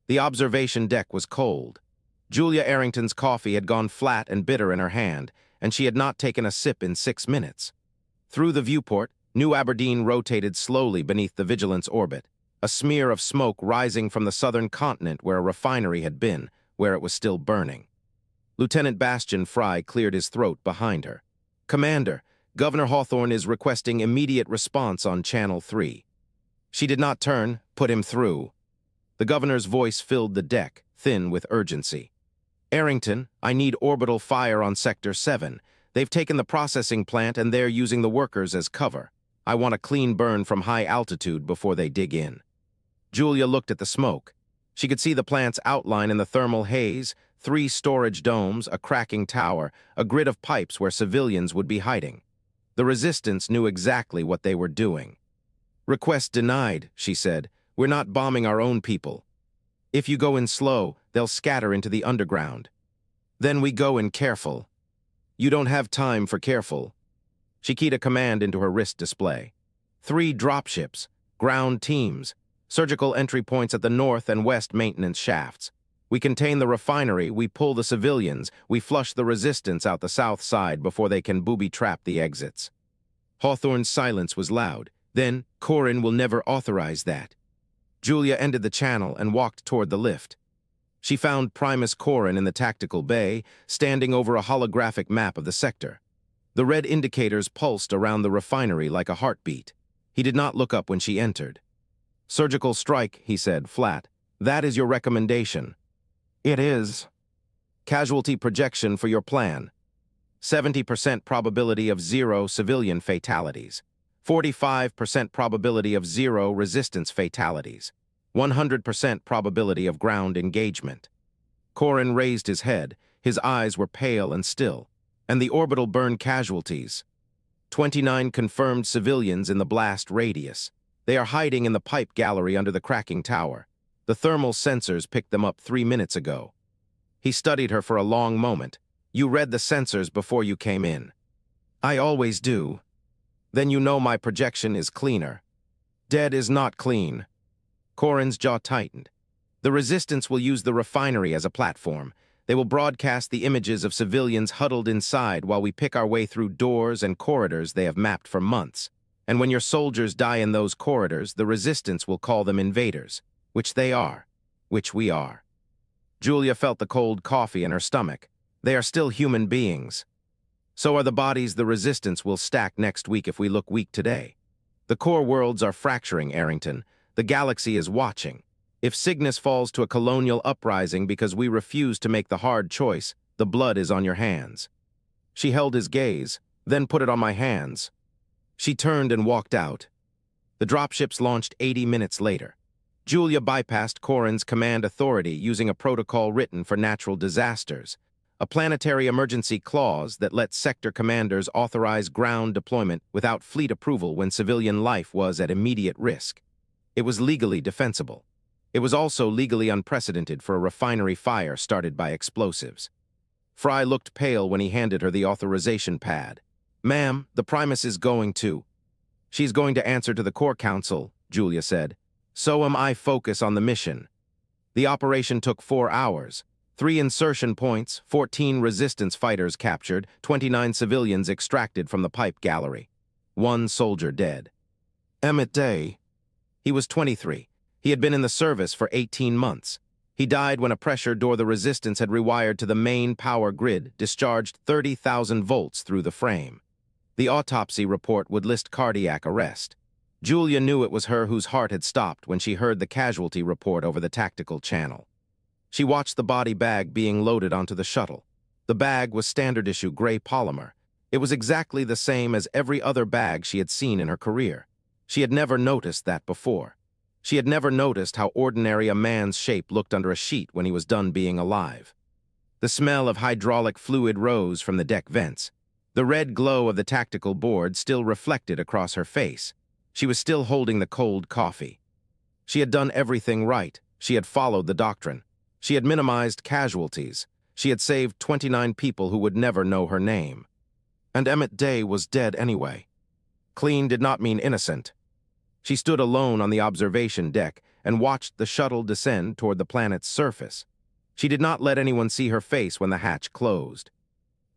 The observation deck was cold. Julia Errington's coffee had gone flat and bitter in her hand, and she had not taken a sip in 6 minutes. Through the viewport, New Aberdeen rotated slowly beneath the Vigilant's orbit, a smear of smoke rising from the southern continent where a refinery had been, where it was still burning. Lieutenant Bastian Frye cleared his throat behind her. "Commander, Governor Hawthorn is requesting immediate response on Channel 3. She did not turn. "Put him through." The governor's voice filled the deck, thin with urgency. "Errington, I need orbital fire on Sector 7. They've taken the processing plant and they're using the workers as cover. I want a clean burn from high altitude before they dig in." Julia looked at the smoke. She could see the plant's outline in the thermal haze, 3 storage domes, a cracking tower, a grid of pipes where civilians would be hiding. The resistance knew exactly what they were doing. "Request denied," she said. "We're not bombing our own people. If you go in slow, they'll scatter into the underground. Then we go in careful." "You don't have time for careful." She keyed a command into her wrist display. 3 dropships, ground teams, surgical entry points at the north and west maintenance shafts. We contain the refinery, we pull the civilians, we flush the resistance out the south side before they can booby-trap the exits. Hawthorn's silence was loud. "Then, Corin will never authorize that." Julia ended the channel and walked toward the lift. She found Primus Corin in the tactical bay, standing over a holographic map of the sector. The red indicators pulsed around the refinery like a heartbeat. He did not look up when she entered. "Surgical strike," he said, flat. "That is your recommendation." "It is." "Casualty projection for your plan. 70% probability of 0 civilian fatalities. 45% probability of 0 resistance fatalities. 100% probability of ground engagement." Corin raised his head. His eyes were pale and still. "And the orbital burn casualties. 29 confirmed civilians in the blast radius. They are hiding in the pipe gallery under the cracking tower. The thermal sensors picked them up 3 minutes ago." He studied her for a long moment. "You read the sensors before you came in." "I always do." "Then you know my projection is cleaner." "Dead is not clean." Corin's jaw tightened. "The resistance will use the refinery as a platform. They will broadcast the images of civilians huddled inside while we pick our way through doors and corridors they have mapped for months. And when your soldiers die in those corridors, the resistance will call them invaders, which they are, which we are." Julia felt the cold coffee in her stomach. They are still human beings. So are the bodies the resistance will stack next week if we look weak today. The core worlds are fracturing, Errington. The galaxy is watching. If Cygnus falls to a colonial uprising because we refuse to make the hard choice, the blood is on your hands. She held his gaze, then put it on my hands. She turned and walked out. The dropships launched 80 minutes later. Julia bypassed Corin's command authority using a protocol written for natural disasters, a planetary emergency clause that lets sector commanders authorize ground deployment without fleet approval when civilian life was at immediate risk. It was legally defensible. It was also legally unprecedented for a refinery fire started by explosives. Frye looked pale when he handed her the authorization pad. "Ma'am, the Primus is going to." "She's going to answer to the Core Council," Julia said. "So am I. Focus on the mission." The operation took 4 hours. 3 insertion points, 14 resistance fighters captured, 29 civilians extracted from the pipe gallery. 1 soldier dead. Emmett Day. He was 23. He had been in the service for 18 months. He died when a pressure door the resistance had rewired to the main power grid discharged 30,000 volts through the frame. The autopsy report would list cardiac arrest. Julia knew it was her whose heart had stopped when she heard the casualty report over the tactical channel. She watched the body bag being loaded onto the shuttle. The bag was standard-issue gray polymer. It was exactly the same as every other bag she had seen in her career. She had never noticed that before. She had never noticed how ordinary a man's shape looked under a sheet when he was done being alive. The smell of hydraulic fluid rose from the deck vents. The red glow of the tactical board still reflected across her face. She was still holding the cold coffee. She had done everything right. She had followed the doctrine. She had minimized casualties. She had saved 29 people who would never know her name. And Emmett Day was dead anyway. Clean did not mean innocent. She stood alone on the observation deck, and watched the shuttle descend toward the planet's surface. She did not let anyone see her face when the hatch closed.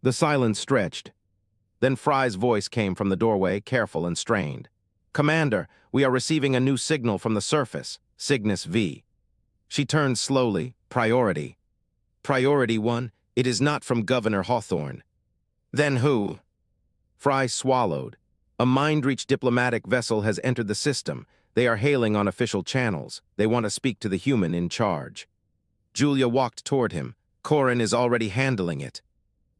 The silence stretched. Then Frye's voice came from the doorway, careful and strained. "Commander, we are receiving a new signal from the surface, Cygnus V." She turned slowly. "Priority." "Priority 1, it is not from Governor Hawthorn." "Then who?" Frye swallowed. "A Mindreach diplomatic vessel has entered the system. They are hailing on official channels. They want to speak to the human in charge." Julia walked toward him. "Corin is already handling it."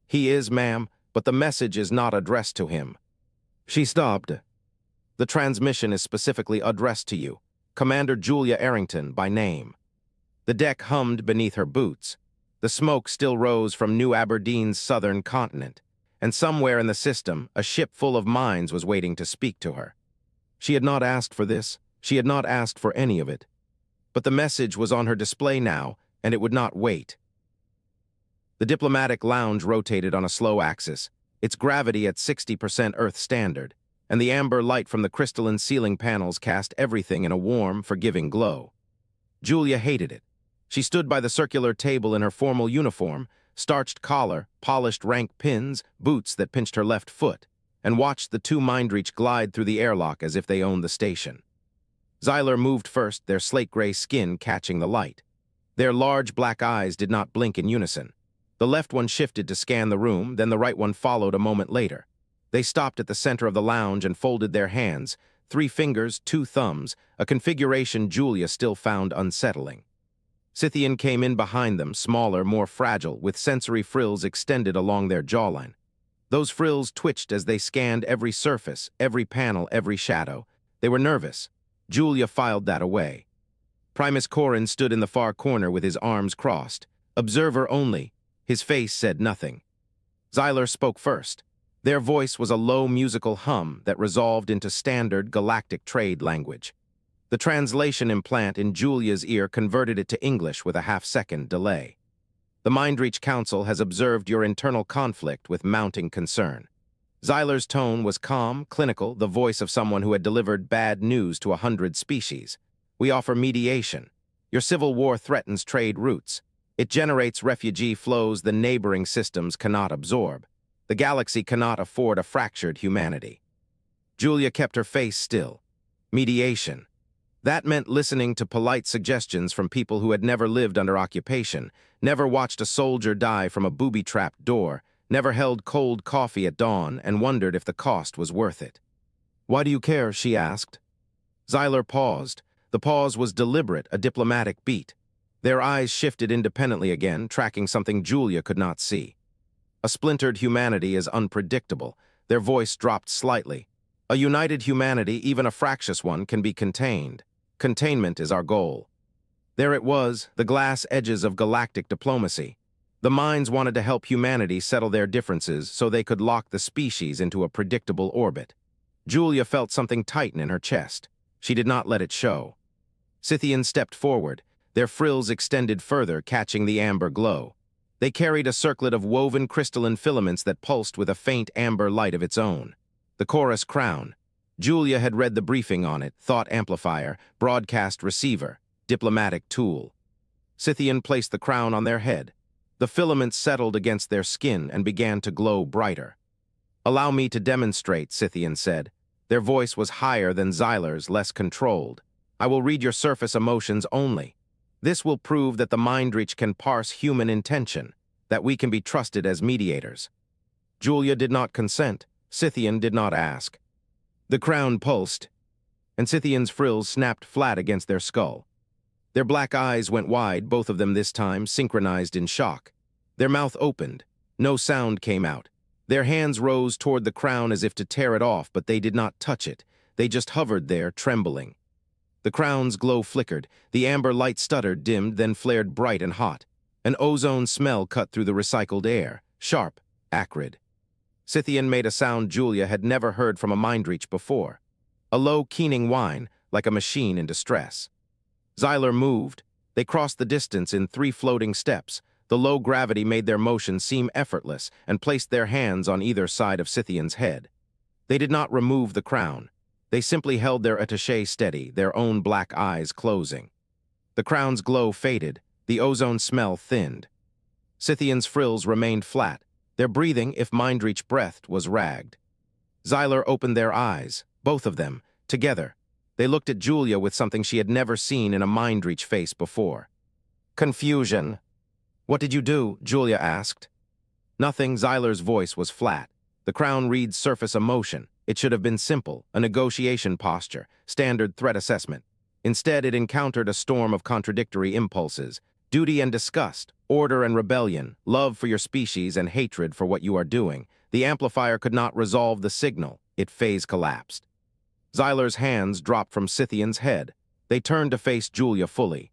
"He is, ma'am, but the message is not addressed to him." She stopped. "The transmission is specifically addressed to you, Commander Julia Errington by name." The deck hummed beneath her boots. The smoke still rose from New Aberdeen's southern continent, and somewhere in the system, a ship full of mines was waiting to speak to her. She had not asked for this. She had not asked for any of it. But the message was on her display now, and it would not wait. The diplomatic lounge rotated on a slow axis, its gravity at 60% Earth standard, and the amber light from the crystalline ceiling panels cast everything in a warm, forgiving glow. Julia hated it. She stood by the circular table in her formal uniform, starched collar, polished rank pins, boots that pinched her left foot, and watched the two Mindreach glide through the airlock as if they owned the station. Xyler moved first, their slate-gray skin catching the light. Their large black eyes did not blink in unison. The left one shifted to scan the room, then the right one followed a moment later. They stopped at the center of the lounge and folded their hands, 3 fingers, 2 thumbs, a configuration Julia still found unsettling. Scythian came in behind them, smaller, more fragile, with sensory frills extended along their jawline. Those frills twitched as they scanned every surface, every panel, every shadow. They were nervous. Julia filed that away. Primus Corin stood in the far corner with his arms crossed. Observer only. His face said nothing. Xyler spoke first. Their voice was a low musical hum that resolved into standard galactic trade language. The translation implant in Julia's ear converted it to English with a half-second delay. "The Mindreach Council has observed your internal conflict with mounting concern." Xyler's tone was calm, clinical, the voice of someone who had delivered bad news to 100 species. "We offer mediation. Your civil war threatens trade routes. It generates refugee flows the neighboring systems cannot absorb. The galaxy cannot afford a fractured humanity." Julia kept her face still. Mediation. That meant listening to polite suggestions from people who had never lived under occupation, never watched a soldier die from a booby-trapped door, never held cold coffee at dawn, and wondered if the cost was worth it. "Why do you care?" she asked. Xyler paused. The pause was deliberate, a diplomatic beat. Their eyes shifted independently again, tracking something Julia could not see. "A splintered humanity is unpredictable." Their voice dropped slightly. "A united humanity, even a fractious one, can be contained. Containment is our goal." There it was, the glass edges of galactic diplomacy. The minds wanted to help humanity settle their differences so they could lock the species into a predictable orbit. Julia felt something tighten in her chest. She did not let it show. Scythians stepped forward. Their frills extended further, catching the amber glow. They carried a circlet of woven crystalline filaments that pulsed with a faint amber light of its own. The chorus crown. Julia had read the briefing on it: thought amplifier, broadcast receiver, diplomatic tool. Scythian placed the crown on their head. The filaments settled against their skin and began to glow brighter. "Allow me to demonstrate," Scythian said. Their voice was higher than Xyler's, less controlled. "I will read your surface emotions only. This will prove that the Mindreach can parse human intention, that we can be trusted as mediators." Julia did not consent. Scythian did not ask. The crown pulsed, and Scythian's frills snapped flat against their skull. Their black eyes went wide, both of them this time, synchronized in shock. Their mouth opened. No sound came out. Their hands rose toward the crown as if to tear it off, but they did not touch it. They just hovered there, trembling. The crown's glow flickered. The amber light stuttered, dimmed, then flared bright and hot. An ozone smell cut through the recycled air, sharp, acrid. Scythian made a sound Julia had never heard from a Mindreach before. A low, keening whine, like a machine in distress. Xyler moved. They crossed the distance in 3 floating steps. The low gravity made their motion seem effortless and placed their hands on either side of Scythian's head. They did not remove the crown. They simply held their attaché steady, their own black eyes closing. The crown's glow faded, the ozone smell thinned. Scythian's frills remained flat, their breathing, if Mindreach breathed, was ragged. Xylar opened their eyes, both of them, together. They looked at Julia with something she had never seen in a Mindreach face before. Confusion. "What did you do?" Julia asked. Nothing. Xylar's voice was flat. The crown reads surface emotion. It should have been simple, a negotiation posture, standard threat assessment. Instead, it encountered a storm of contradictory impulses, duty and disgust, order and rebellion, love for your species and hatred for what you are doing. The amplifier could not resolve the signal. It phase collapsed. Xylar's hands dropped from Scythian's head. They turned to face Julia fully.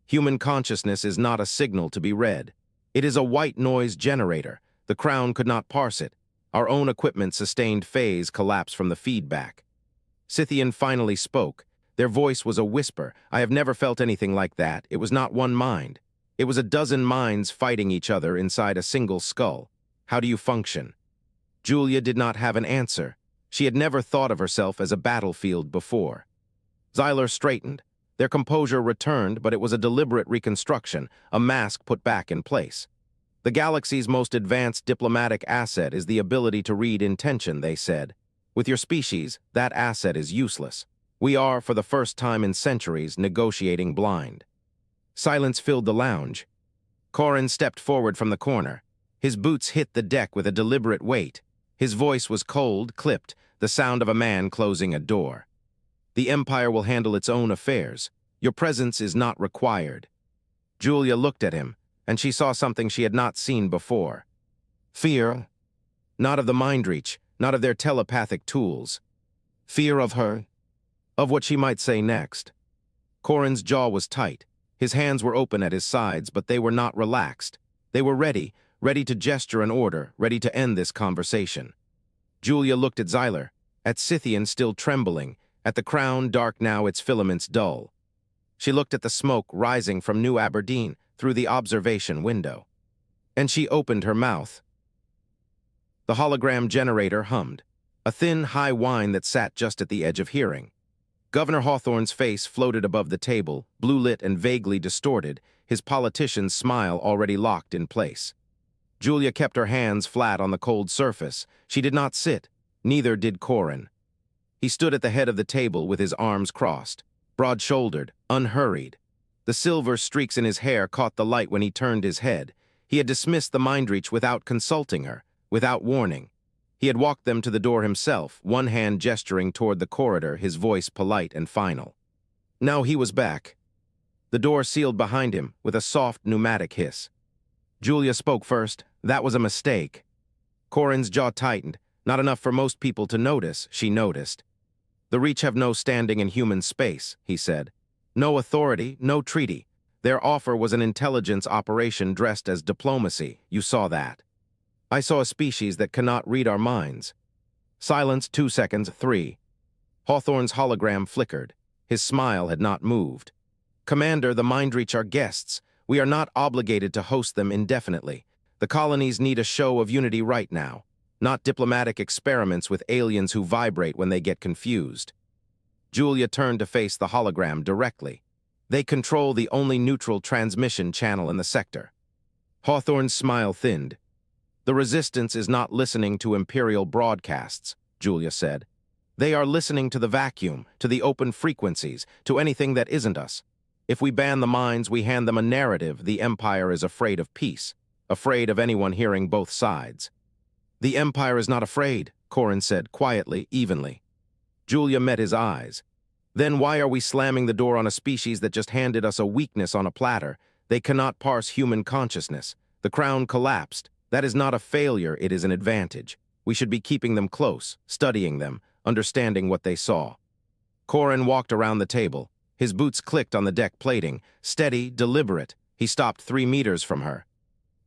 Human consciousness is not a signal to be read. It is a white noise generator. The crown could not parse it. Our own equipment sustained phase collapse from the feedback. Scythian finally spoke. Their voice was a whisper. I have never felt anything like that. It was not one mind. It was a dozen minds fighting each other inside a single skull. How do you function? Julia did not have an answer. She had never thought of herself as a battlefield before. Xylar straightened. Their composure returned, but it was a deliberate reconstruction, a mask put back in place. The galaxy's most advanced diplomatic asset is the ability to read intention, they said. With your species, that asset is useless. We are, for the first time in centuries, negotiating blind. Silence filled the lounge. Corin stepped forward from the corner. His boots hit the deck with a deliberate weight. His voice was cold, clipped, the sound of a man closing a door. The Empire will handle its own affairs. Your presence is not required. Julia looked at him, and she saw something she had not seen before. Fear. Not of the Mindreach, not of their telepathic tools. Fear of her. Of what she might say next. Corin's jaw was tight. His hands were open at his sides, but they were not relaxed. They were ready to gesture an order, ready to end this conversation. Julia looked at Xylar, at Scythian still trembling, at the crown dark now, its filaments dull. She looked at the smoke rising from New Aberdeen through the observation window. And she opened her mouth. The hologram generator hummed, a thin, high whine that sat just at the edge of hearing. Governor Hawthorn's face floated above the table, blue-lit and vaguely distorted, his politician's smile already locked in place. Julia kept her hands flat on the cold surface. She did not sit, neither did Corin. He stood at the head of the table with his arms crossed, broad-shouldered, unhurried. The silver streaks in his hair caught the light when he turned his head. He had dismissed the Mindreach without consulting her, without warning. He had walked them to the door himself, one hand gesturing toward the corridor, his voice polite and final. Now he was back. The door sealed behind him with a soft pneumatic hiss. Julia spoke first. That was a mistake. Corin's jaw tightened. Not enough for most people to notice, she noticed. The Reach have no standing in human space, he said. No authority, no treaty. Their offer was an intelligence operation dressed as diplomacy. You saw that. I saw a species that cannot read our minds. Silence, 2 seconds, 3. Hawthorn's hologram flickered. His smile had not moved. Commander, the Mindreach are guests. We are not obligated to host them indefinitely. The colonies need a show of unity right now, not diplomatic experiments with aliens who vibrate when they get confused. Julia turned to face the hologram directly. They control the only neutral transmission channel in the sector. Hawthorn's smile thinned. The Resistance is not listening to Imperial broadcasts, Julia said. They are listening to the vacuum, to the open frequencies, to anything that isn't us. If we ban the minds, we hand them a narrative. The Empire is afraid of peace, afraid of anyone hearing both sides. The Empire is not afraid, Corin said, quietly, evenly. Julia met his eyes. Then why are we slamming the door on a species that just handed us a weakness on a platter? They cannot parse human consciousness. The crown collapsed. That is not a failure, it is an advantage. We should be keeping them close, studying them, understanding what they saw. Corin walked around the table. His boots clicked on the deck plating, steady, deliberate. He stopped 3 meters from her.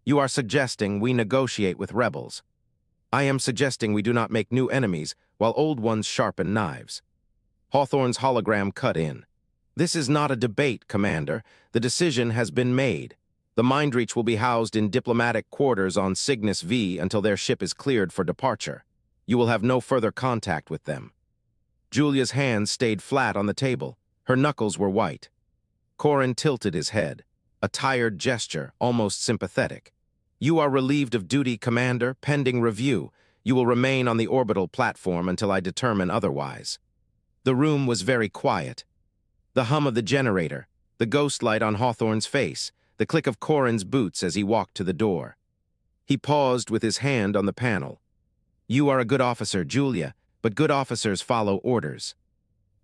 You are suggesting we negotiate with rebels. I am suggesting we do not make new enemies while old ones sharpen knives. Hawthorn's hologram cut in. This is not a debate, Commander. The decision has been made. The Mindreach will be housed in diplomatic quarters on Cygnus V until their ship is cleared for departure. You will have no further contact with them. Julia's hands stayed flat on the table. Her knuckles were white. Corin tilted his head, a tired gesture, almost sympathetic. "You are relieved of duty, Commander, pending review. You will remain on the orbital platform until I determine otherwise." The room was very quiet. The hum of the generator, the ghost light on Hawthorn's face, the click of Corin's boots as he walked to the door. He paused with his hand on the panel. "You are a good officer, Julia, but good officers follow orders."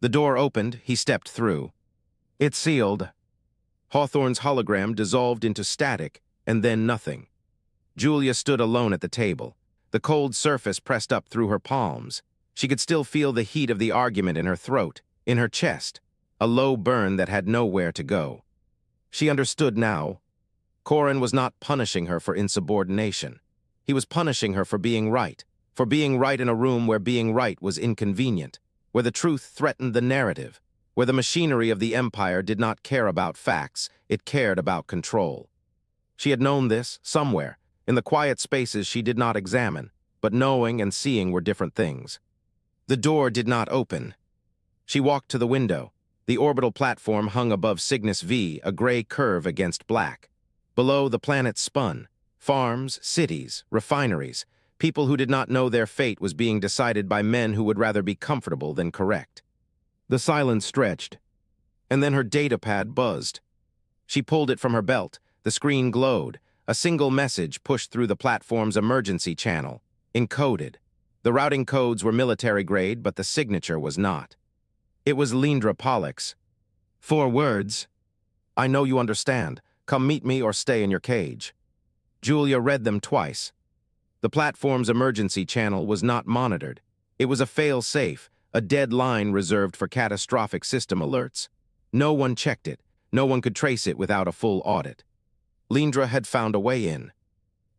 The door opened, he stepped through. It sealed. Hawthorn's hologram dissolved into static, and then nothing. Julia stood alone at the table. The cold surface pressed up through her palms. She could still feel the heat of the argument in her throat, in her chest, a low burn that had nowhere to go. She understood now. Corin was not punishing her for insubordination. He was punishing her for being right in a room where being right was inconvenient, where the truth threatened the narrative, where the machinery of the Empire did not care about facts, it cared about control. She had known this, somewhere, in the quiet spaces she did not examine, but knowing and seeing were different things. The door did not open. She walked to the window. The orbital platform hung above Cygnus V, a gray curve against black. Below, the planet spun. Farms, cities, refineries. People who did not know their fate was being decided by men who would rather be comfortable than correct. The silence stretched, and then her datapad buzzed. She pulled it from her belt. The screen glowed. A single message pushed through the platform's emergency channel, encoded. The routing codes were military grade, but the signature was not. It was Lindra Pollux. 4 words. "I know you understand. Come meet me or stay in your cage." Julia read them twice. The platform's emergency channel was not monitored. It was a fail-safe, a dead line reserved for catastrophic system alerts. No one checked it. No one could trace it without a full audit. Lindra had found a way in.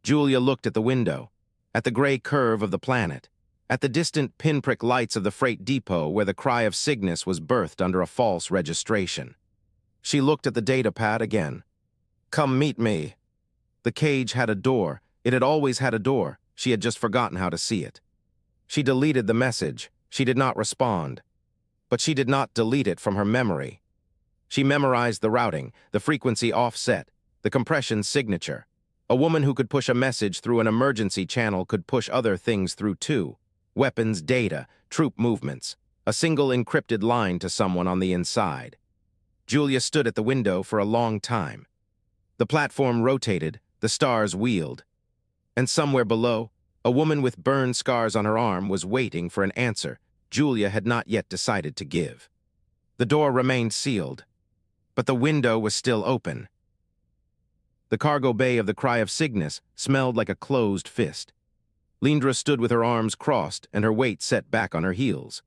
Julia looked at the window, at the gray curve of the planet, at the distant pinprick lights of the freight depot where the cry of Cygnus was birthed under a false registration. She looked at the datapad again. "Come meet me." The cage had a door. It had always had a door. She had just forgotten how to see it. She deleted the message. She did not respond. But she did not delete it from her memory. She memorized the routing, the frequency offset, the compression signature. A woman who could push a message through an emergency channel could push other things through too. Weapons, data, troop movements. A single encrypted line to someone on the inside. Julia stood at the window for a long time. The platform rotated, the stars wheeled. And somewhere below, a woman with burn scars on her arm was waiting for an answer Julia had not yet decided to give. The door remained sealed, but the window was still open. The cargo bay of the Cry of Cygnus smelled like a closed fist. Lindra stood with her arms crossed and her weight set back on her heels.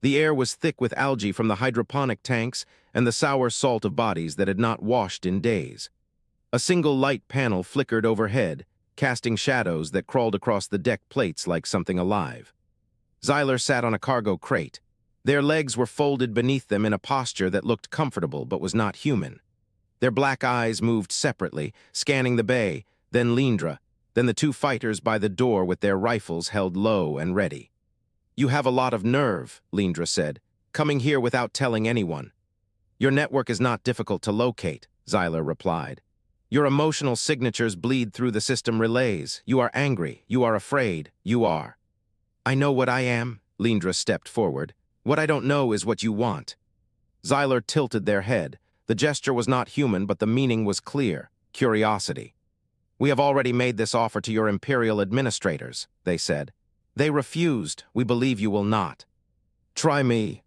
The air was thick with algae from the hydroponic tanks and the sour salt of bodies that had not washed in days. A single light panel flickered overhead, casting shadows that crawled across the deck plates like something alive. Xyler sat on a cargo crate. Their legs were folded beneath them in a posture that looked comfortable but was not human. Their black eyes moved separately, scanning the bay, then Lindra, then the 2 fighters by the door with their rifles held low and ready. "You have a lot of nerve," Lindra said, "coming here without telling anyone." "Your network is not difficult to locate," Xyler replied. "Your emotional signatures bleed through the system relays. You are angry, you are afraid, you are." "I know what I am," Lindra stepped forward. "What I don't know is what you want." Xyler tilted their head. The gesture was not human, but the meaning was clear: curiosity. "We have already made this offer to your Imperial administrators," they said. "They refused. We believe you will not." "Try me."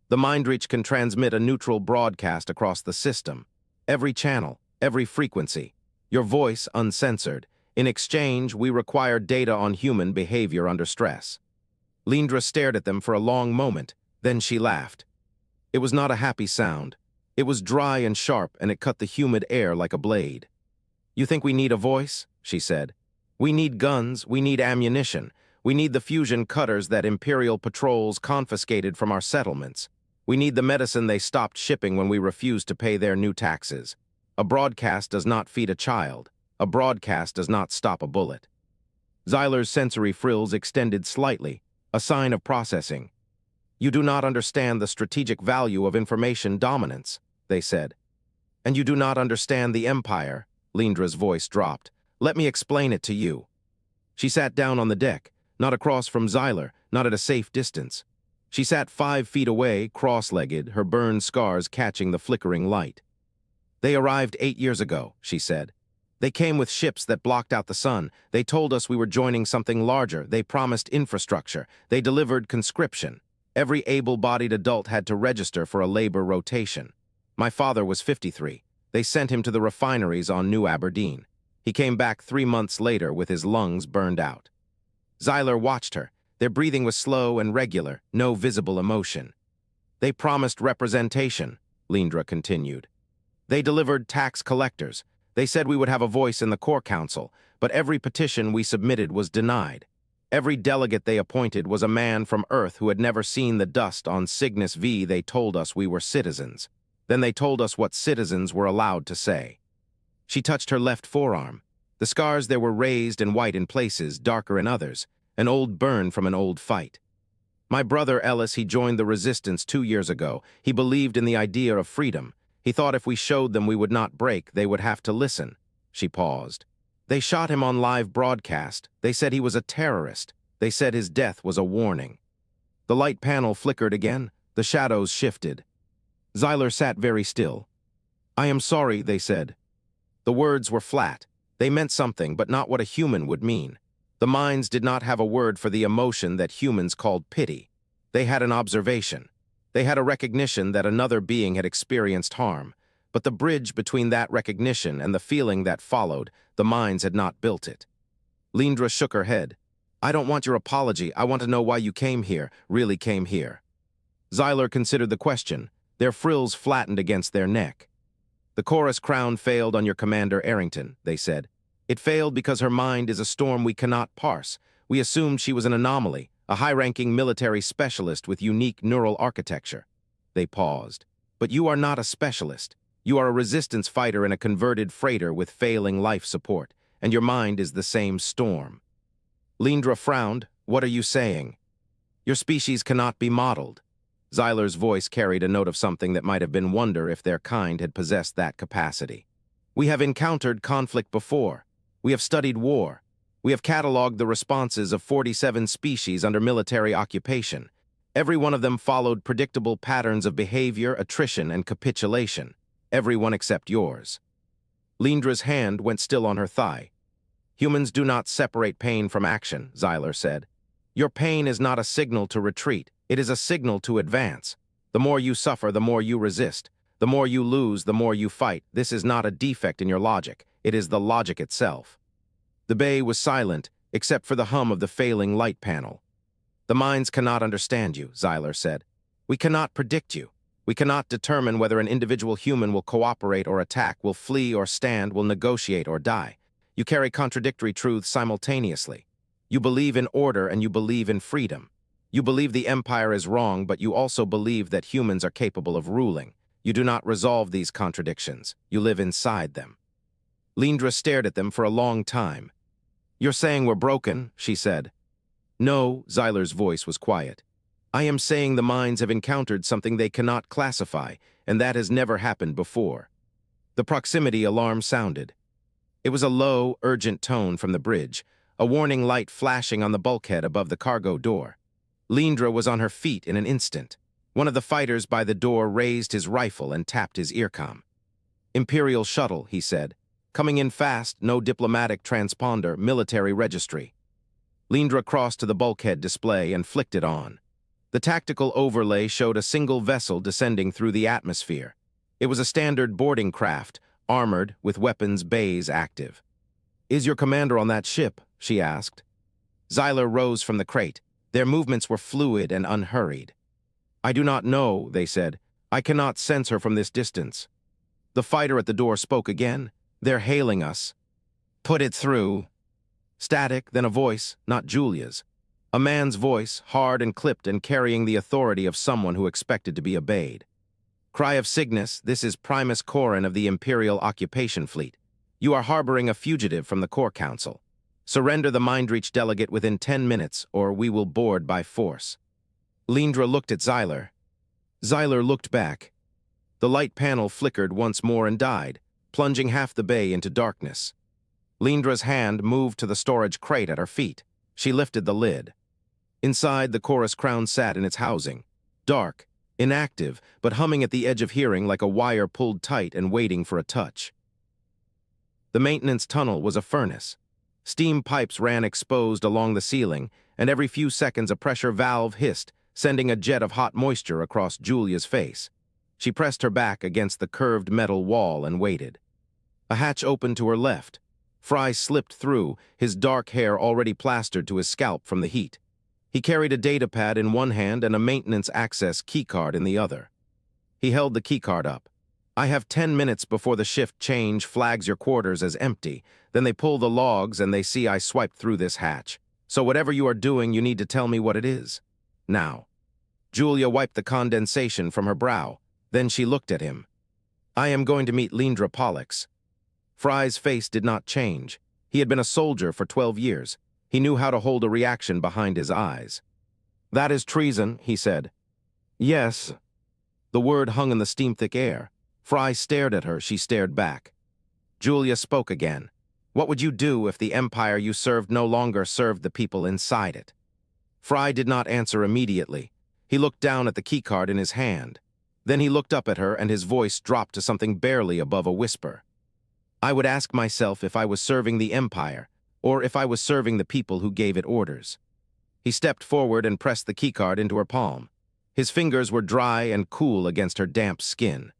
The Mindreach can transmit a neutral broadcast across the system. Every channel, every frequency. Your voice uncensored. In exchange, we require data on human behavior under stress. Lindra stared at them for a long moment, then she laughed. It was not a happy sound. It was dry and sharp, and it cut the humid air like a blade. "You think we need a voice?" she said. "We need guns, we need ammunition. We need the fusion cutters that Imperial patrols confiscated from our settlements. We need the medicine they stopped shipping when we refused to pay their new taxes. A broadcast does not feed a child. A broadcast does not stop a bullet." Xyler's sensory frills extended slightly, a sign of processing. "You do not understand the strategic value of information dominance," they said. And you do not understand the Empire, Lindra's voice dropped. Let me explain it to you. She sat down on the deck, not across from Xyler, not at a safe distance. She sat 5 feet away, cross-legged, her burned scars catching the flickering light. They arrived 8 years ago, she said. They came with ships that blocked out the sun. They told us we were joining something larger. They promised infrastructure. They delivered conscription. Every able-bodied adult had to register for a labor rotation. My father was 53. They sent him to the refineries on New Aberdeen. He came back 3 months later with his lungs burned out. Xyler watched her. Their breathing was slow and regular, no visible emotion. They promised representation, Lindra continued. They delivered tax collectors. They said we would have a voice in the core council, but every petition we submitted was denied. Every delegate they appointed was a man from Earth who had never seen the dust on Cygnus V. They told us we were citizens. Then they told us what citizens were allowed to say. She touched her left forearm. The scars there were raised and white in places, darker in others, an old burn from an old fight. My brother Ellis, he joined the resistance 2 years ago. He believed in the idea of freedom. He thought if we showed them we would not break, they would have to listen. She paused. They shot him on live broadcast. They said he was a terrorist. They said his death was a warning. The light panel flickered again. The shadows shifted. Xyler sat very still. I am sorry, they said. The words were flat. They meant something, but not what a human would mean. The minds did not have a word for the emotion that humans called pity. They had an observation. They had a recognition that another being had experienced harm, but the bridge between that recognition and the feeling that followed, the minds had not built it. Lindra shook her head. I don't want your apology. I want to know why you came here, really came here. Xyler considered the question. Their frills flattened against their neck. The chorus crown failed on your commander Errington, they said. It failed because her mind is a storm we cannot parse. We assumed she was an anomaly, a high-ranking military specialist with unique neural architecture. They paused. But you are not a specialist. You are a resistance fighter in a converted freighter with failing life support, and your mind is the same storm. Lindra frowned. What are you saying? Your species cannot be modeled. Xyler's voice carried a note of something that might have been wonder if their kind had possessed that capacity. We have encountered conflict before. We have studied war. We have cataloged the responses of 47 species under military occupation. Every one of them followed predictable patterns of behavior, attrition, and capitulation. Every one except yours. Lindra's hand went still on her thigh. Humans do not separate pain from action, Xyler said. Your pain is not a signal to retreat. It is a signal to advance. The more you suffer, the more you resist. The more you lose, the more you fight. This is not a defect in your logic. It is the logic itself. The bay was silent, except for the hum of the failing light panel. The minds cannot understand you, Xyler said. We cannot predict you. We cannot determine whether an individual human will cooperate or attack, will flee or stand, will negotiate or die. You carry contradictory truths simultaneously. You believe in order and you believe in freedom. You believe the Empire is wrong, but you also believe that humans are capable of ruling. You do not resolve these contradictions. You live inside them. Lindra stared at them for a long time. You're saying we're broken, she said. No, Xyler's voice was quiet. I am saying the minds have encountered something they cannot classify, and that has never happened before. The proximity alarm sounded. It was a low, urgent tone from the bridge, a warning light flashing on the bulkhead above the cargo door. Lindra was on her feet in an instant. One of the fighters by the door raised his rifle and tapped his earcom. Imperial shuttle, he said. Coming in fast, no diplomatic transponder, military registry. Lindra crossed to the bulkhead display and flicked it on. The tactical overlay showed a single vessel descending through the atmosphere. It was a standard boarding craft, armored, with weapons bays active. Is your commander on that ship? She asked. Xyler rose from the crate. Their movements were fluid and unhurried. I do not know, they said. I cannot sense her from this distance. The fighter at the door spoke again. They're hailing us. Put it through. Static, then a voice, not Julia's. A man's voice, hard and clipped and carrying the authority of someone who expected to be obeyed. Cry of Cygnus, this is Primus Corin of the Imperial Occupation Fleet. You are harboring a fugitive from the Core Council. Surrender the Mindreach delegate within 10 minutes, or we will board by force. Lindra looked at Xyler. Xyler looked back. The light panel flickered once more and died, plunging half the bay into darkness. Lindra's hand moved to the storage crate at her feet. She lifted the lid. Inside, the chorus crown sat in its housing, dark, inactive, but humming at the edge of hearing like a wire pulled tight and waiting for a touch. The maintenance tunnel was a furnace. Steam pipes ran exposed along the ceiling, and every few seconds a pressure valve hissed, sending a jet of hot moisture across Julia's face. She pressed her back against the curved metal wall and waited. A hatch opened to her left. Frye slipped through, his dark hair already plastered to his scalp from the heat. He carried a datapad in one hand and a maintenance access keycard in the other. He held the keycard up. "I have 10 minutes before the shift change flags your quarters as empty. Then they pull the logs and they see I swiped through this hatch. So whatever you are doing, you need to tell me what it is. Now." Julia wiped the condensation from her brow. Then she looked at him. "I am going to meet Lindra Pollux." Frye's face did not change. He had been a soldier for 12 years. He knew how to hold a reaction behind his eyes. "That is treason," he said. "Yes." The word hung in the steam-thick air. Frye stared at her, she stared back. Julia spoke again. "What would you do if the empire you served no longer served the people inside it?" Frye did not answer immediately. He looked down at the keycard in his hand. Then he looked up at her and his voice dropped to something barely above a whisper. "I would ask myself if I was serving the empire, or if I was serving the people who gave it orders." He stepped forward and pressed the keycard into her palm. His fingers were dry and cool against her damp skin.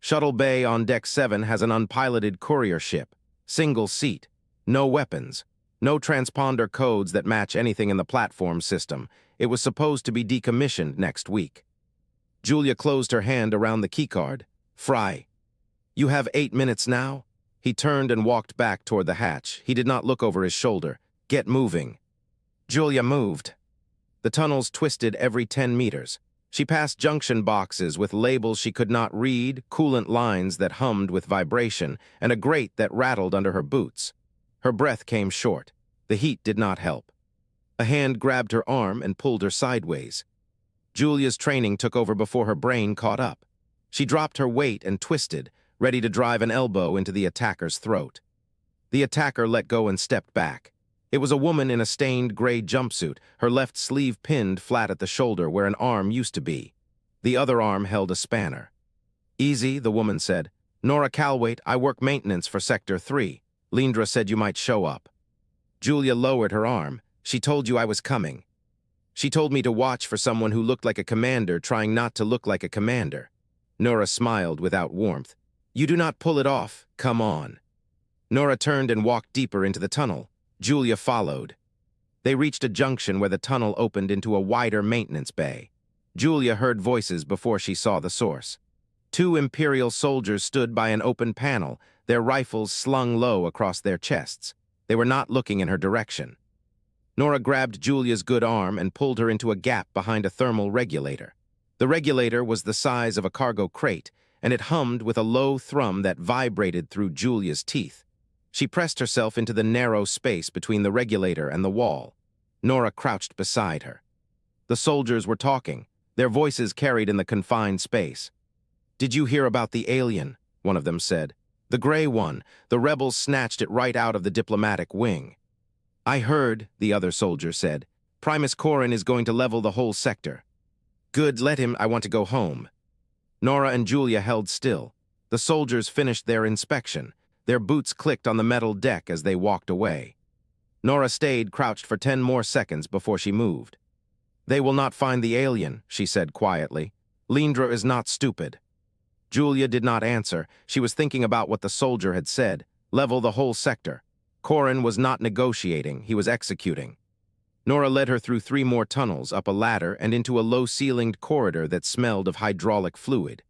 "Shuttle Bay on Deck 7 has an unpiloted courier ship, single seat, no weapons, no transponder codes that match anything in the platform system. It was supposed to be decommissioned next week." Julia closed her hand around the keycard. "Frye, you have 8 minutes now?" He turned and walked back toward the hatch. He did not look over his shoulder. "Get moving." Julia moved. The tunnels twisted every 10 meters. She passed junction boxes with labels she could not read, coolant lines that hummed with vibration, and a grate that rattled under her boots. Her breath came short. The heat did not help. A hand grabbed her arm and pulled her sideways. Julia's training took over before her brain caught up. She dropped her weight and twisted, ready to drive an elbow into the attacker's throat. The attacker let go and stepped back. It was a woman in a stained gray jumpsuit, her left sleeve pinned flat at the shoulder where an arm used to be. The other arm held a spanner. "Easy," the woman said. "Nora Calwaite, I work maintenance for Sector 3. Lindra said you might show up." Julia lowered her arm. "She told you I was coming. She told me to watch for someone who looked like a commander trying not to look like a commander." Nora smiled without warmth. "You do not pull it off. Come on." Nora turned and walked deeper into the tunnel. Julia followed. They reached a junction where the tunnel opened into a wider maintenance bay. Julia heard voices before she saw the source. 2 Imperial soldiers stood by an open panel, their rifles slung low across their chests. They were not looking in her direction. Nora grabbed Julia's good arm and pulled her into a gap behind a thermal regulator. The regulator was the size of a cargo crate, and it hummed with a low thrum that vibrated through Julia's teeth. She pressed herself into the narrow space between the regulator and the wall. Nora crouched beside her. The soldiers were talking, their voices carried in the confined space. "Did you hear about the alien?" one of them said. "The gray one. The rebels snatched it right out of the diplomatic wing." "I heard," the other soldier said. "Primus Corin is going to level the whole sector." "Good, let him. I want to go home." Nora and Julia held still. The soldiers finished their inspection. Their boots clicked on the metal deck as they walked away. Nora stayed crouched for 10 more seconds before she moved. "They will not find the alien," she said quietly. "Lindra is not stupid." Julia did not answer. She was thinking about what the soldier had said. Level the whole sector. Corin was not negotiating, he was executing. Nora led her through 3 more tunnels, up a ladder, and into a low-ceilinged corridor that smelled of hydraulic fluid.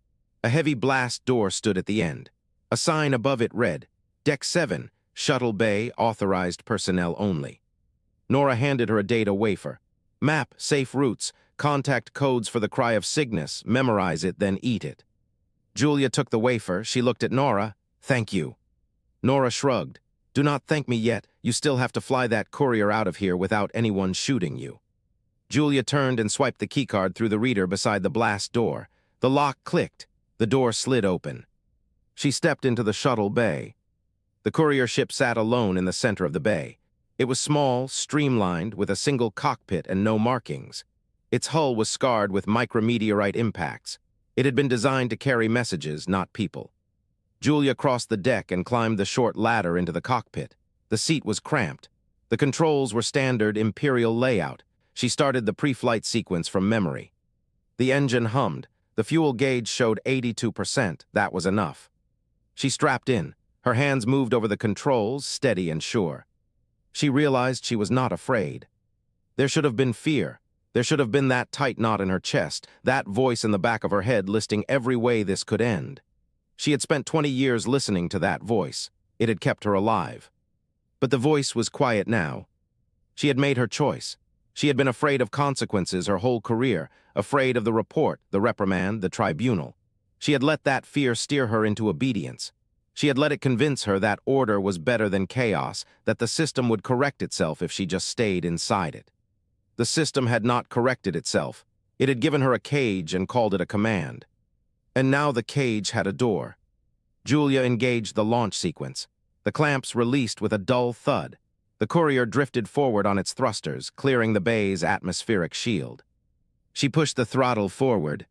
A heavy blast door stood at the end. A sign above it read, "Deck 7, Shuttle Bay, authorized personnel only." Nora handed her a data wafer. "Map, safe routes, contact codes for the cry of Cygnus, memorize it, then eat it." Julia took the wafer. She looked at Nora. "Thank you." Nora shrugged. "Do not thank me yet. You still have to fly that courier out of here without anyone shooting you." Julia turned and swiped the keycard through the reader beside the blast door. The lock clicked. The door slid open. She stepped into the shuttle bay. The courier ship sat alone in the center of the bay. It was small, streamlined, with a single cockpit and no markings. Its hull was scarred with micrometeorite impacts. It had been designed to carry messages, not people. Julia crossed the deck and climbed the short ladder into the cockpit. The seat was cramped. The controls were standard Imperial layout. She started the pre-flight sequence from memory. The engine hummed. The fuel gauge showed 82%. That was enough. She strapped in. Her hands moved over the controls, steady and sure. She realized she was not afraid. There should have been fear. There should have been that tight knot in her chest, that voice in the back of her head listing every way this could end. She had spent 20 years listening to that voice. It had kept her alive. But the voice was quiet now. She had made her choice. She had been afraid of consequences her whole career, afraid of the report, the reprimand, the tribunal. She had let that fear steer her into obedience. She had let it convince her that order was better than chaos, that the system would correct itself if she just stayed inside it. The system had not corrected itself. It had given her a cage and called it a command. And now the cage had a door. Julia engaged the launch sequence. The clamps released with a dull thud. The courier drifted forward on its thrusters, clearing the bay's atmospheric shield. She pushed the throttle forward.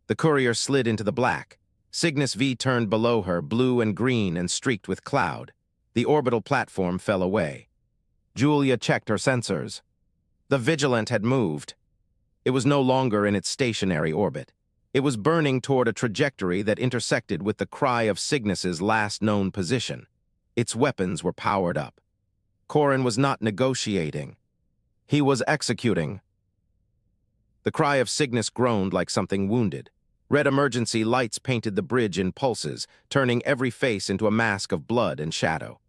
The courier slid into the black. Cygnus V turned below her, blue and green and streaked with cloud. The orbital platform fell away. Julia checked her sensors. The Vigilant had moved. It was no longer in its stationary orbit. It was burning toward a trajectory that intersected with the cry of Cygnus's last known position. Its weapons were powered up. Corin was not negotiating. He was executing. The cry of Cygnus groaned like something wounded. Red emergency lights painted the bridge in pulses, turning every face into a mask of blood and shadow.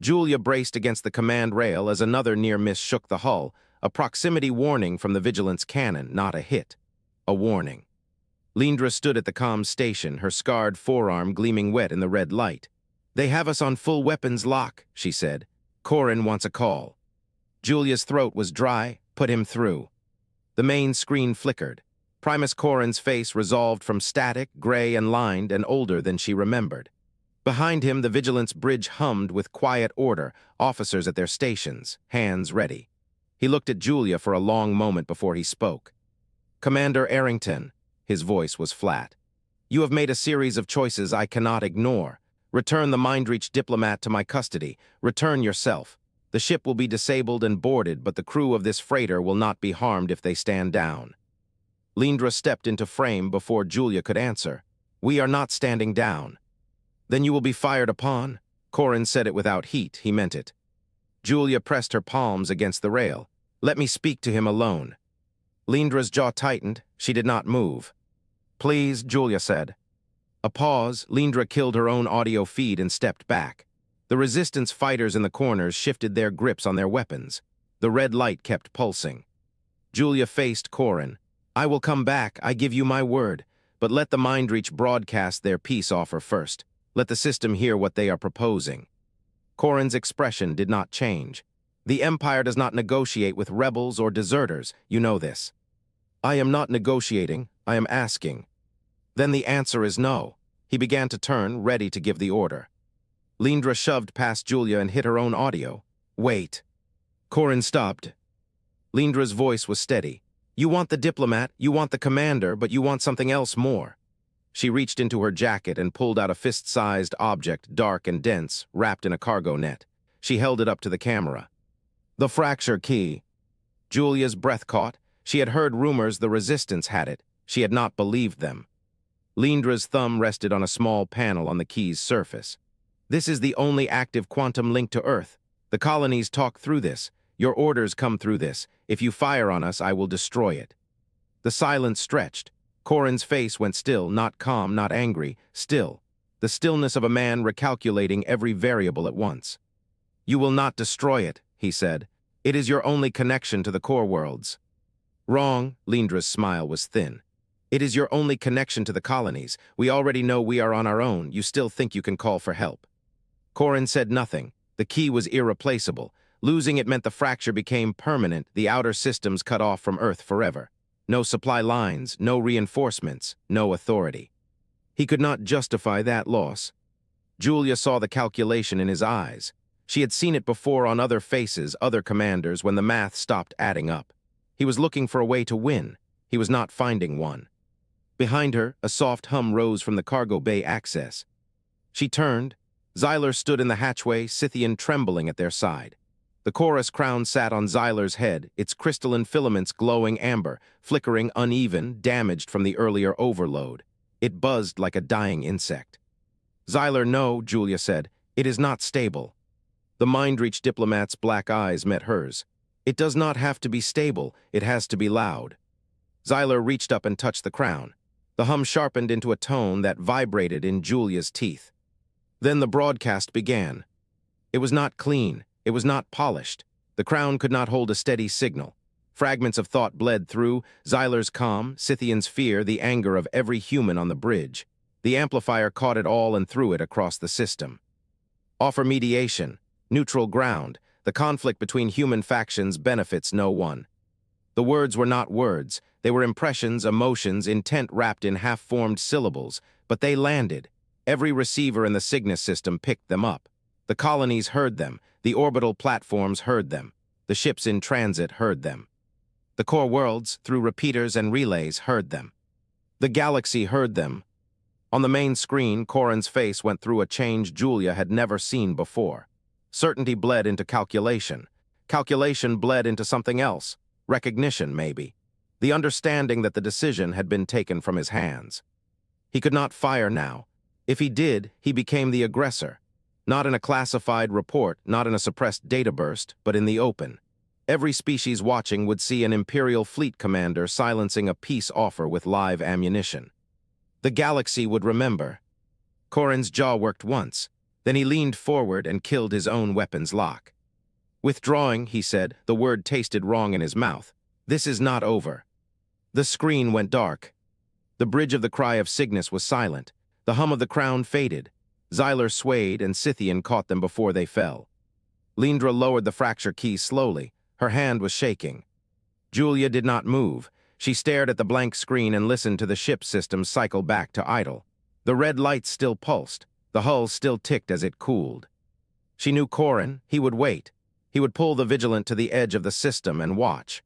Julia braced against the command rail as another near miss shook the hull, a proximity warning from the Vigilant's cannon, not a hit. A warning. Lindra stood at the comms station, her scarred forearm gleaming wet in the red light. "They have us on full weapons lock," she said. "Corin wants a call." Julia's throat was dry. "Put him through." The main screen flickered. Primus Corin's face resolved from static, gray and lined, and older than she remembered. Behind him, the Vigilant's bridge hummed with quiet order, officers at their stations, hands ready. He looked at Julia for a long moment before he spoke. "Commander Errington," his voice was flat. "You have made a series of choices I cannot ignore. Return the Mindreach diplomat to my custody. Return yourself. The ship will be disabled and boarded, but the crew of this freighter will not be harmed if they stand down." Lindra stepped into frame before Julia could answer. "We are not standing down." "Then you will be fired upon?" Corin said it without heat. He meant it. Julia pressed her palms against the rail. "Let me speak to him alone." Lindra's jaw tightened. She did not move. "Please," Julia said. A pause. Lindra killed her own audio feed and stepped back. The resistance fighters in the corners shifted their grips on their weapons. The red light kept pulsing. Julia faced Corin. "I will come back, I give you my word, but let the Mindreach broadcast their peace offer first. Let the system hear what they are proposing." Corin's expression did not change. "The Empire does not negotiate with rebels or deserters, you know this." "I am not negotiating, I am asking." "Then the answer is no." He began to turn, ready to give the order. Lindra shoved past Julia and hit her own audio. "Wait." Corin stopped. Lindra's voice was steady. "You want the diplomat, you want the commander, but you want something else more." She reached into her jacket and pulled out a fist-sized object, dark and dense, wrapped in a cargo net. She held it up to the camera. "The fracture key." Julia's breath caught. She had heard rumors the resistance had it. She had not believed them. Lindra's thumb rested on a small panel on the key's surface. "This is the only active quantum link to Earth. The colonies talk through this. Your orders come through this. If you fire on us, I will destroy it." The silence stretched. Corin's face went still, not calm, not angry, still. The stillness of a man recalculating every variable at once. "You will not destroy it," he said. "It is your only connection to the core worlds." "Wrong," Lindra's smile was thin. "It is your only connection to the colonies. We already know we are on our own. You still think you can call for help." Corin said nothing. The key was irreplaceable. Losing it meant the fracture became permanent, the outer systems cut off from Earth forever. No supply lines, no reinforcements, no authority. He could not justify that loss. Julia saw the calculation in his eyes. She had seen it before on other faces, other commanders, when the math stopped adding up. He was looking for a way to win. He was not finding one. Behind her, a soft hum rose from the cargo bay access. She turned. Xyler stood in the hatchway, Scythian trembling at their side. The chorus crown sat on Xyler's head, its crystalline filaments glowing amber, flickering uneven, damaged from the earlier overload. It buzzed like a dying insect. "Xyler, no," Julia said. "It is not stable." The Mindreach diplomat's black eyes met hers. "It does not have to be stable, it has to be loud." Xyler reached up and touched the crown. The hum sharpened into a tone that vibrated in Julia's teeth. Then the broadcast began. It was not clean, it was not polished. The crown could not hold a steady signal. Fragments of thought bled through, Xyler's calm, Scythian's fear, the anger of every human on the bridge. The amplifier caught it all and threw it across the system. "Offer mediation, neutral ground. The conflict between human factions benefits no one." The words were not words. They were impressions, emotions, intent wrapped in half-formed syllables. But they landed. Every receiver in the Cygnus system picked them up. The colonies heard them. The orbital platforms heard them. The ships in transit heard them. The core worlds, through repeaters and relays, heard them. The galaxy heard them. On the main screen, Corin's face went through a change Julia had never seen before. Certainty bled into calculation. Calculation bled into something else. Recognition, maybe. The understanding that the decision had been taken from his hands. He could not fire now. If he did, he became the aggressor. Not in a classified report, not in a suppressed data burst, but in the open. Every species watching would see an Imperial fleet commander silencing a peace offer with live ammunition. The galaxy would remember. Corin's jaw worked once. Then he leaned forward and killed his own weapon's lock. "Withdrawing," he said, the word tasted wrong in his mouth. "This is not over." The screen went dark. The bridge of the Cry of Cygnus was silent. The hum of the crown faded. Xyler swayed, and Scythian caught them before they fell. Lindra lowered the fracture key slowly. Her hand was shaking. Julia did not move. She stared at the blank screen and listened to the ship system cycle back to idle. The red lights still pulsed. The hull still ticked as it cooled. She knew Corin. He would wait. He would pull the Vigilant to the edge of the system and watch.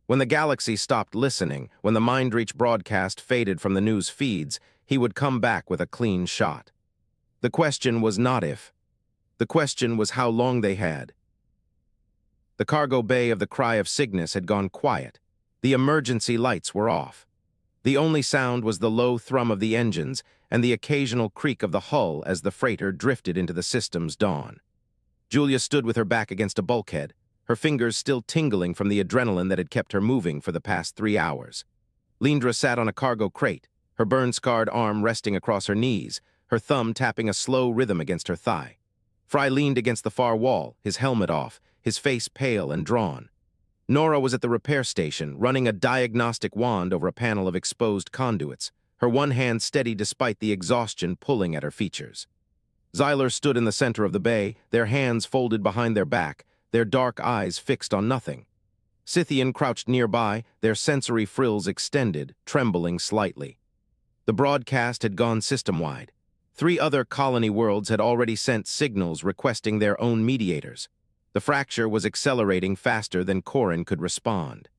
When the galaxy stopped listening, when the Mindreach broadcast faded from the news feeds, he would come back with a clean shot. The question was not if. The question was how long they had. The cargo bay of the Cry of Cygnus had gone quiet. The emergency lights were off. The only sound was the low thrum of the engines and the occasional creak of the hull as the freighter drifted into the system's dawn. Julia stood with her back against a bulkhead, her fingers still tingling from the adrenaline that had kept her moving for the past 3 hours. Lindra sat on a cargo crate, her burn-scarred arm resting across her knees, her thumb tapping a slow rhythm against her thigh. Frye leaned against the far wall, his helmet off, his face pale and drawn. Nora was at the repair station, running a diagnostic wand over a panel of exposed conduits, her one hand steady despite the exhaustion pulling at her features. Xyler stood in the center of the bay, their hands folded behind their back, their dark eyes fixed on nothing. Scythian crouched nearby, their sensory frills extended, trembling slightly. The broadcast had gone system-wide. 3 other colony worlds had already sent signals requesting their own mediators. The fracture was accelerating faster than Corin could respond.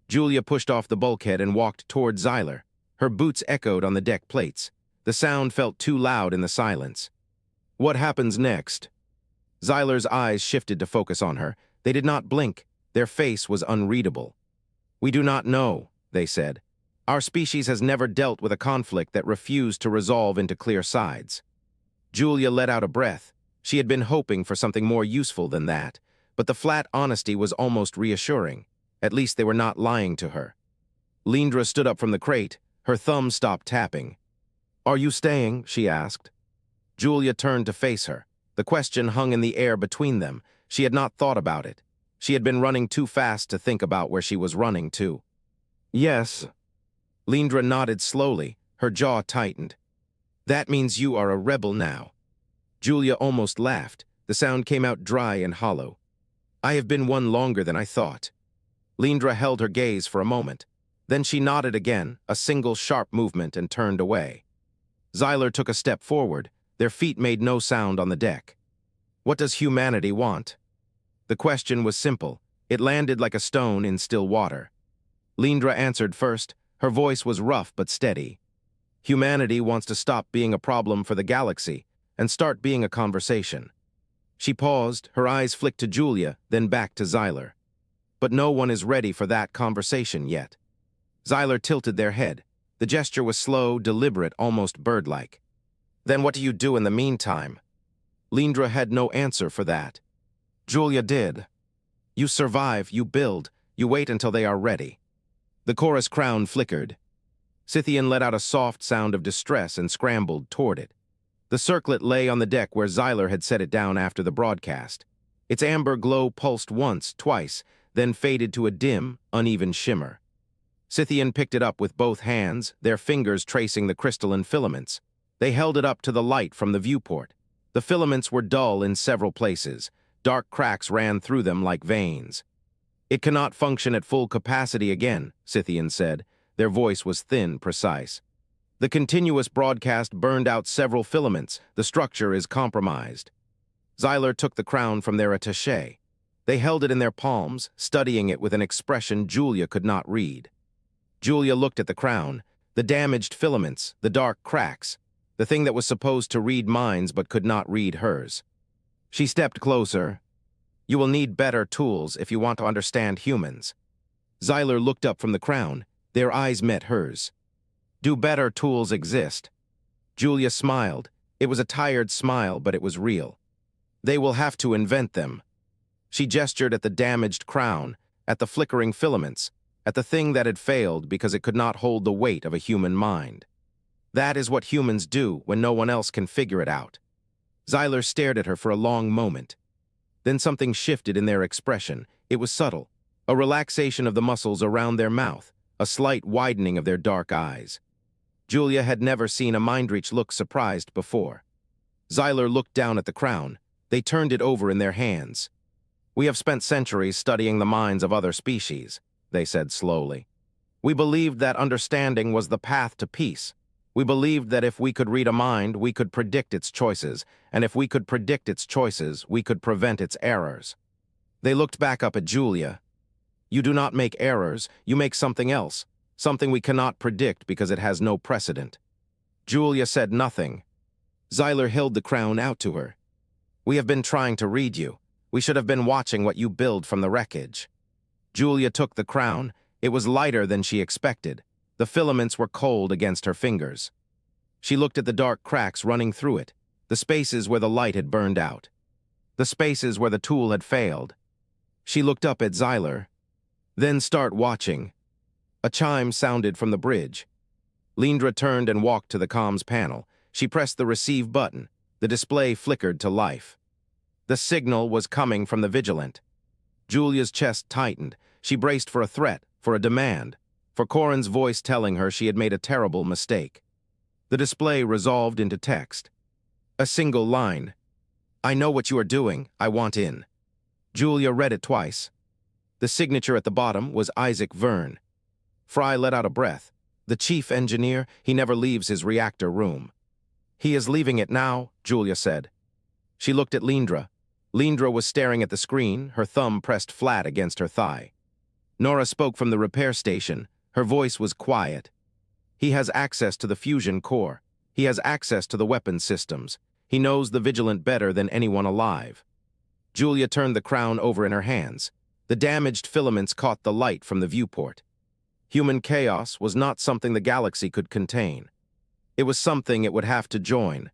Julia pushed off the bulkhead and walked toward Xyler. Her boots echoed on the deck plates. The sound felt too loud in the silence. "What happens next?" Xyler's eyes shifted to focus on her. They did not blink. Their face was unreadable. "We do not know," they said. "Our species has never dealt with a conflict that refused to resolve into clear sides." Julia let out a breath. She had been hoping for something more useful than that, but the flat honesty was almost reassuring. At least they were not lying to her. Lindra stood up from the crate. Her thumb stopped tapping. "Are you staying?" she asked. Julia turned to face her. The question hung in the air between them. She had not thought about it. She had been running too fast to think about where she was running to. "Yes." Lindra nodded slowly. Her jaw tightened. "That means you are a rebel now." Julia almost laughed. The sound came out dry and hollow. "I have been one longer than I thought." Lindra held her gaze for a moment. Then she nodded again, a single sharp movement, and turned away. Xyler took a step forward. Their feet made no sound on the deck. What does humanity want? The question was simple. It landed like a stone in still water. Lindra answered first. Her voice was rough but steady. Humanity wants to stop being a problem for the galaxy and start being a conversation. She paused, her eyes flicked to Julia, then back to Xyler. But no one is ready for that conversation yet. Xyler tilted their head. The gesture was slow, deliberate, almost bird-like. Then what do you do in the meantime? Lindra had no answer for that. Julia did. You survive, you build, you wait until they are ready. The chorus crown flickered. Scythian let out a soft sound of distress and scrambled toward it. The circlet lay on the deck where Xyler had set it down after the broadcast. Its amber glow pulsed once, twice, then faded to a dim, uneven shimmer. Scythian picked it up with both hands, their fingers tracing the crystalline filaments. They held it up to the light from the viewport. The filaments were dull in several places. Dark cracks ran through them like veins. It cannot function at full capacity again, Scythian said. Their voice was thin, precise. The continuous broadcast burned out several filaments. The structure is compromised. Xyler took the crown from their attaché. They held it in their palms, studying it with an expression Julia could not read. Julia looked at the crown, the damaged filaments, the dark cracks, the thing that was supposed to read minds but could not read hers. She stepped closer. You will need better tools if you want to understand humans. Xyler looked up from the crown. Their eyes met hers. Do better tools exist? Julia smiled. It was a tired smile, but it was real. They will have to invent them. She gestured at the damaged crown, at the flickering filaments, at the thing that had failed because it could not hold the weight of a human mind. That is what humans do when no one else can figure it out. Xyler stared at her for a long moment. Then something shifted in their expression. It was subtle, a relaxation of the muscles around their mouth, a slight widening of their dark eyes. Julia had never seen a Mindreach look surprised before. Xyler looked down at the crown. They turned it over in their hands. We have spent centuries studying the minds of other species, they said slowly. We believed that understanding was the path to peace. We believed that if we could read a mind, we could predict its choices, and if we could predict its choices, we could prevent its errors. They looked back up at Julia. You do not make errors, you make something else, something we cannot predict because it has no precedent. Julia said nothing. Xyler held the crown out to her. We have been trying to read you. We should have been watching what you build from the wreckage. Julia took the crown. It was lighter than she expected. The filaments were cold against her fingers. She looked at the dark cracks running through it, the spaces where the light had burned out, the spaces where the tool had failed. She looked up at Xyler. Then start watching. A chime sounded from the bridge. Lindra turned and walked to the comms panel. She pressed the receive button. The display flickered to life. The signal was coming from the Vigilant. Julia's chest tightened. She braced for a threat, for a demand, for Corrin's voice telling her she had made a terrible mistake. The display resolved into text. A single line. I know what you are doing. I want in. Julia read it twice. The signature at the bottom was Isaac Verne. Frye let out a breath. The chief engineer, he never leaves his reactor room. He is leaving it now, Julia said. She looked at Lindra. Lindra was staring at the screen, her thumb pressed flat against her thigh. Nora spoke from the repair station. Her voice was quiet. He has access to the fusion core. He has access to the weapons systems. He knows the Vigilant better than anyone alive. Julia turned the crown over in her hands. The damaged filaments caught the light from the viewport. Human chaos was not something the galaxy could contain. It was something it would have to join.